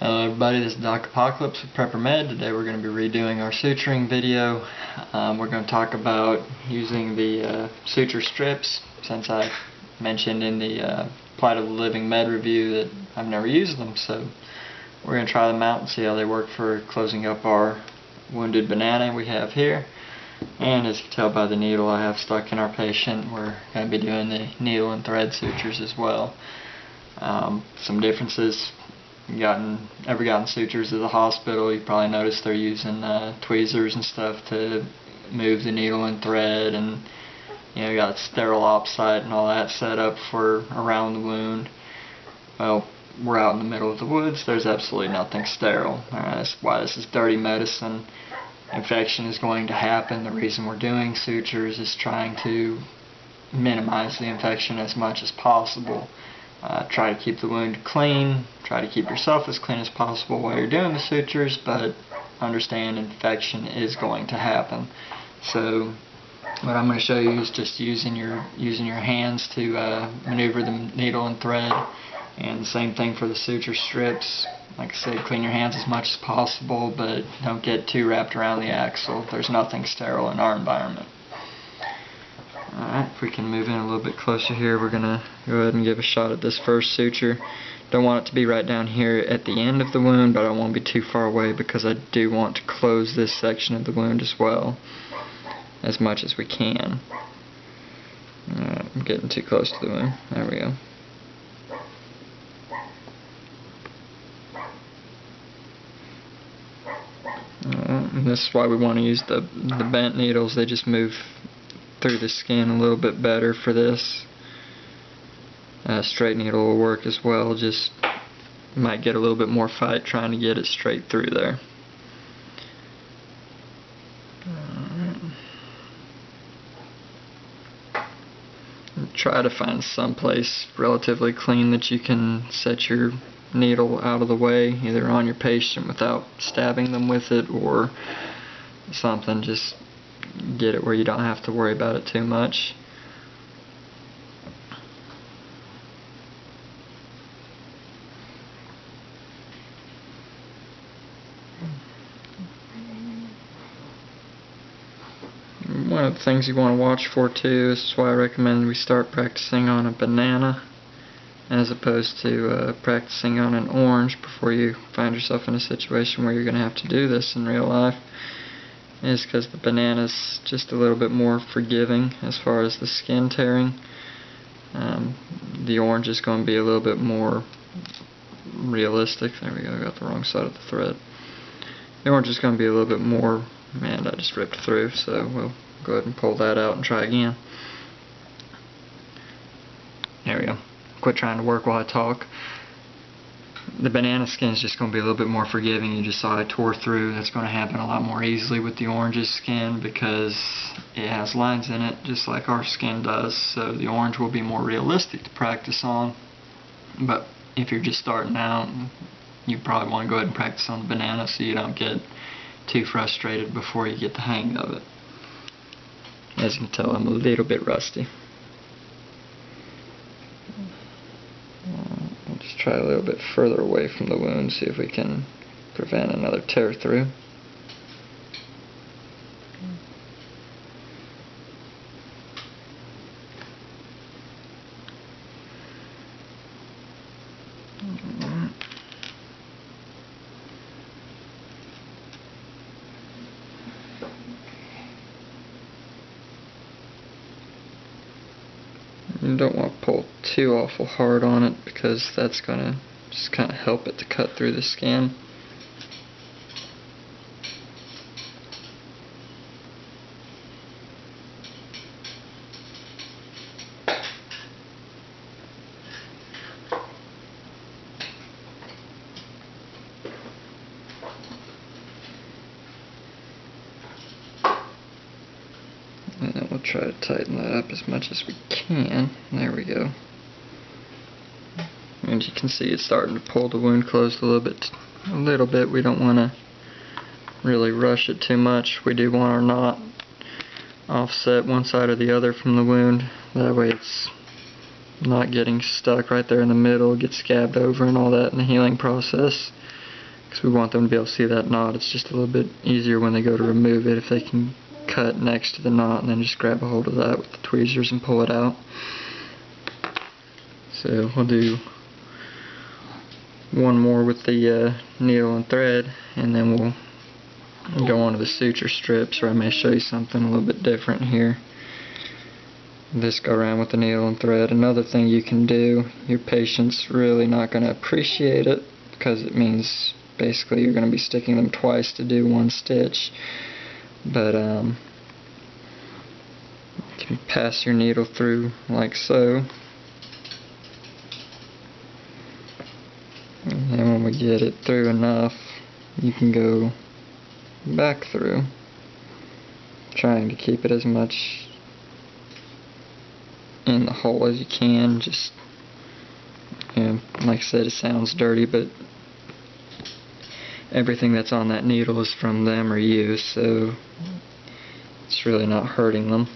Hello everybody, this is Doc Apocalypse with Prepper Med. Today we're going to be redoing our suturing video. We're going to talk about using the suture strips, since I mentioned in the Plight of the Living Med review that I've never used them. So we're going to try them out and see how they work for closing up our wounded banana we have here. And as you can tell by the needle I have stuck in our patient, we're going to be doing the needle and thread sutures as well. Some differences. Ever gotten sutures at the hospital, you probably noticed they're using tweezers and stuff to move the needle and thread, and you got sterile op site and all that set up for around the wound. Well, we're out in the middle of the woods, there's absolutely nothing sterile. That's why this is dirty medicine. Infection is going to happen. The reason we're doing sutures is trying to minimize the infection as much as possible. Try to keep the wound clean, try to keep yourself as clean as possible while you're doing the sutures, but understand infection is going to happen. So what I'm going to show you is just using your hands to maneuver the needle and thread, and the same thing for the suture strips. Like I said, clean your hands as much as possible, but don't get too wrapped around the axle. There's nothing sterile in our environment. Alright, if we can move in a little bit closer here, we're going to go ahead and give a shot at this first suture. Don't want it to be right down here at the end of the wound, but I don't want to be too far away because I do want to close this section of the wound as well, as much as we can. Alright, I'm getting too close to the wound. There we go. And this is why we want to use the bent needles. They just move through the skin a little bit better for this. Straight needle will work as well, just might get a little bit more fight trying to get it straight through there. Try to find some place relatively clean that you can set your needle out of the way, either on your patient without stabbing them with it or something. Just get it where you don't have to worry about it too much. One of the things you want to watch for too, this is why I recommend we start practicing on a banana as opposed to practicing on an orange before you find yourself in a situation where you're going to have to do this in real life, is because the banana's just a little bit more forgiving as far as the skin tearing. The orange is going to be a little bit more realistic. There we go, I got the wrong side of the thread. The orange is going to be a little bit more, and I just ripped through, so we'll go ahead and pull that out and try again. There we go. Quit trying to work while I talk. The banana skin is just going to be a little bit more forgiving. You just saw I tore through. That's going to happen a lot more easily with the orange's skin because it has lines in it just like our skin does. So the orange will be more realistic to practice on. But if you're just starting out, you probably want to go ahead and practice on the banana so you don't get too frustrated before you get the hang of it. As you can tell, I'm a little bit rusty. We'll just try a little bit further away from the wound, see if we can prevent another tear through. You don't want to pull too awful hard on it because that's going to just kind of help it to cut through the skin. And then we'll try to tighten that up as much as we can. There we go. And you can see it's starting to pull the wound closed a little bit. We don't want to really rush it too much. We do want our knot offset one side or the other from the wound. That way it's not getting stuck right there in the middle, get scabbed over and all that in the healing process. because we want them to be able to see that knot. It's just a little bit easier when they go to remove it if they can cut next to the knot and then just grab a hold of that with the tweezers and pull it out. So we'll do one more with the needle and thread, and then we'll go on to the suture strips, or I may show you something a little bit different here. This go around with the needle and thread. Another thing you can do, your patient's really not going to appreciate it, because it means basically you're going to be sticking them twice to do one stitch. But you can pass your needle through like so, and then when we get it through enough, you can go back through, trying to keep it as much in the hole as you can. Just, you know, like I said, it sounds dirty, but everything that's on that needle is from them or you, so it's really not hurting them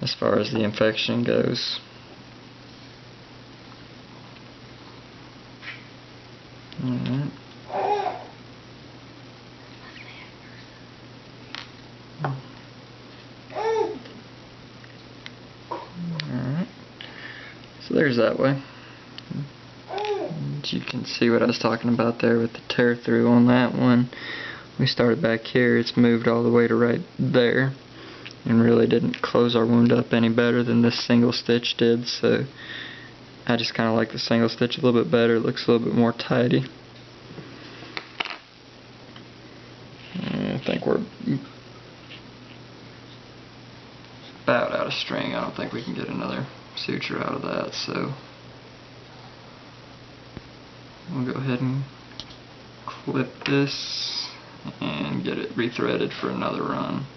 as far as the infection goes. Alright. Alright. So there's that way. You can see what I was talking about there with the tear through on that one. We started back here, it's moved all the way to right there, and really didn't close our wound up any better than this single stitch did, so I just kind of like the single stitch a little bit better. It looks a little bit more tidy. I think we're about out of string. I don't think we can get another suture out of that, so we'll go ahead and clip this and get it rethreaded for another run.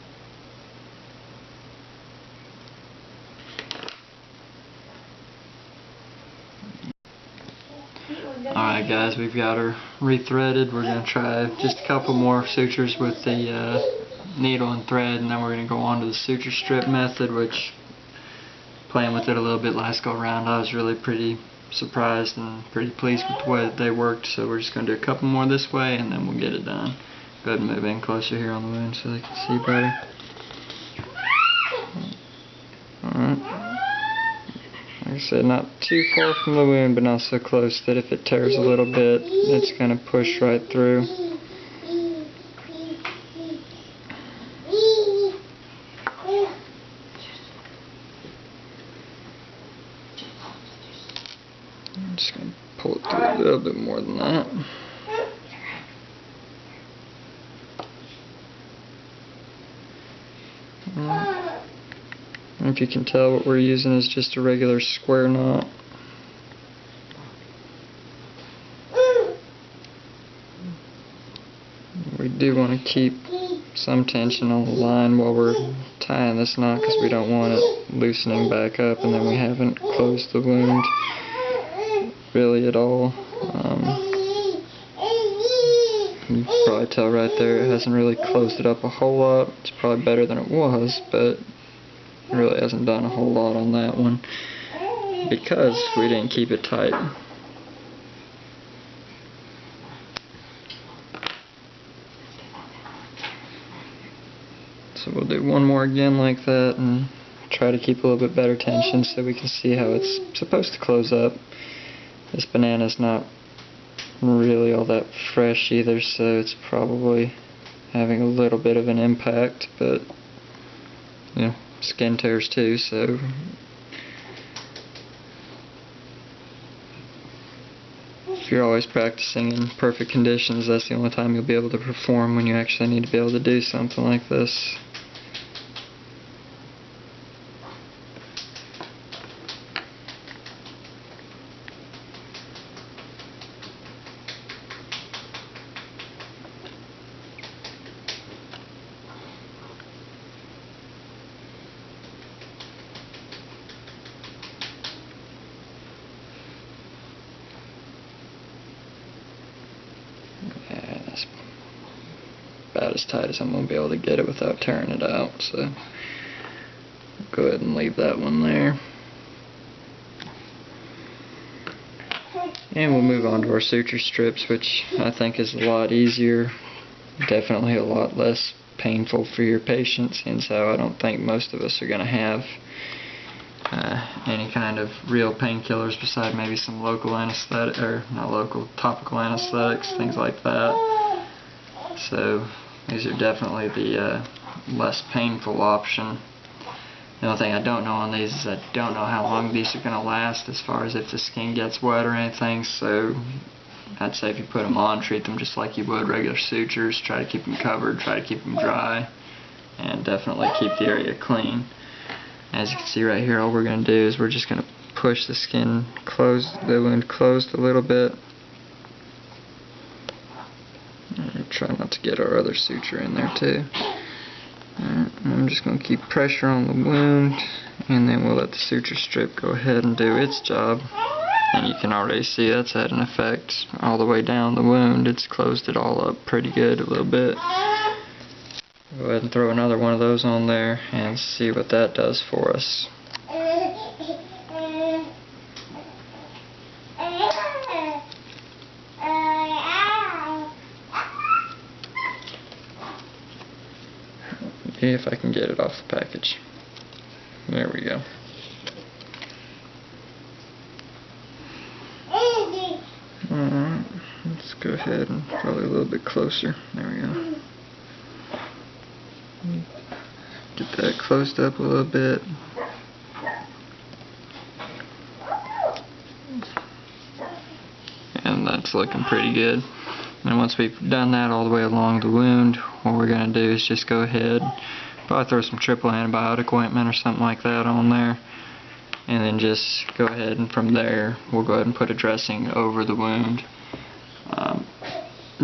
Alright guys, we've got her rethreaded. We're going to try just a couple more sutures with the needle and thread, and then we're going to go on to the suture strip method, which, playing with it a little bit last go around, I was really pretty surprised and pretty pleased with the way that they worked. So we're just going to do a couple more this way and then we'll get it done. Go ahead and move in closer here on the wound so they can see better. Alright. Like I said, not too far from the wound, but not so close that if it tears a little bit, it's going to push right through. I'm just going to pull it through a little bit more than that. If you can tell, what we're using is just a regular square knot. We do want to keep some tension on the line while we're tying this knot, because we don't want it loosening back up and then we haven't closed the wound really at all. You can probably tell right there it hasn't really closed it up a whole lot. It's probably better than it was, but it really hasn't done a whole lot on that one because we didn't keep it tight. So we'll do one more again like that and try to keep a little bit better tension so we can see how it's supposed to close up. This banana's not really all that fresh either, so it's probably having a little bit of an impact, but you know, skin tears too, so if you're always practicing in perfect conditions, that's the only time you'll be able to perform, when you actually need to be able to do something like this. Yeah, that's about as tight as I'm going to be able to get it without tearing it out, so go ahead and leave that one there. And we'll move on to our suture strips, which I think is a lot easier, definitely a lot less painful for your patients, and so I don't think most of us are going to have any kind of real painkillers beside maybe some local anesthetic, or not local, topical anesthetics, things like that. So these are definitely the less painful option. The only thing I don't know on these is I don't know how long these are going to last as far as if the skin gets wet or anything, so I'd say if you put them on, treat them just like you would regular sutures. Try to keep them covered, try to keep them dry, and definitely keep the area clean. As you can see right here, all we're going to do is we're just going to push the skin closed, the wound closed a little bit. And try not to get our other suture in there too. I'm just going to keep pressure on the wound, and then we'll let the suture strip go ahead and do its job. And you can already see that's had an effect all the way down the wound. It's closed it all up pretty good a little bit. Go ahead and throw another one of those on there and see what that does for us. If I can get it off the package. There we go. Alright, let's go ahead and probably a little bit closer. There we go. Get that closed up a little bit. And that's looking pretty good. And once we've done that all the way along the wound, what we're going to do is just go ahead, probably throw some triple antibiotic ointment or something like that on there, and then just go ahead and from there we'll go ahead and put a dressing over the wound.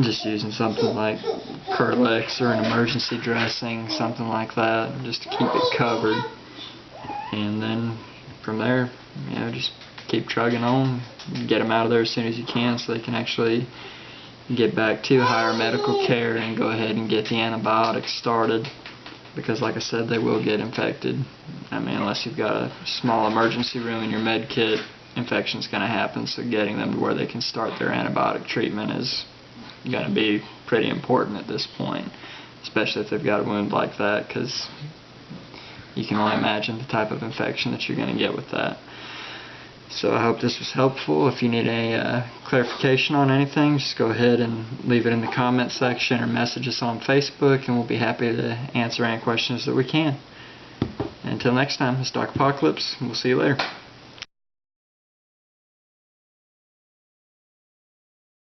Just using something like Curlex or an emergency dressing, something like that, just to keep it covered. And then from there, just keep trugging on, get them out of there as soon as you can so they can actually get back to higher medical care and go ahead and get the antibiotics started, because like I said, they will get infected. I mean, unless you've got a small emergency room in your med kit, infection's going to happen, so getting them to where they can start their antibiotic treatment is going to be pretty important at this point, especially if they've got a wound like that, because you can only imagine the type of infection that you're going to get with that. So I hope this was helpful. If you need any clarification on anything, just go ahead and leave it in the comment section or message us on Facebook, and we'll be happy to answer any questions that we can. Until next time, it's Doc Apocalypse. We'll see you later.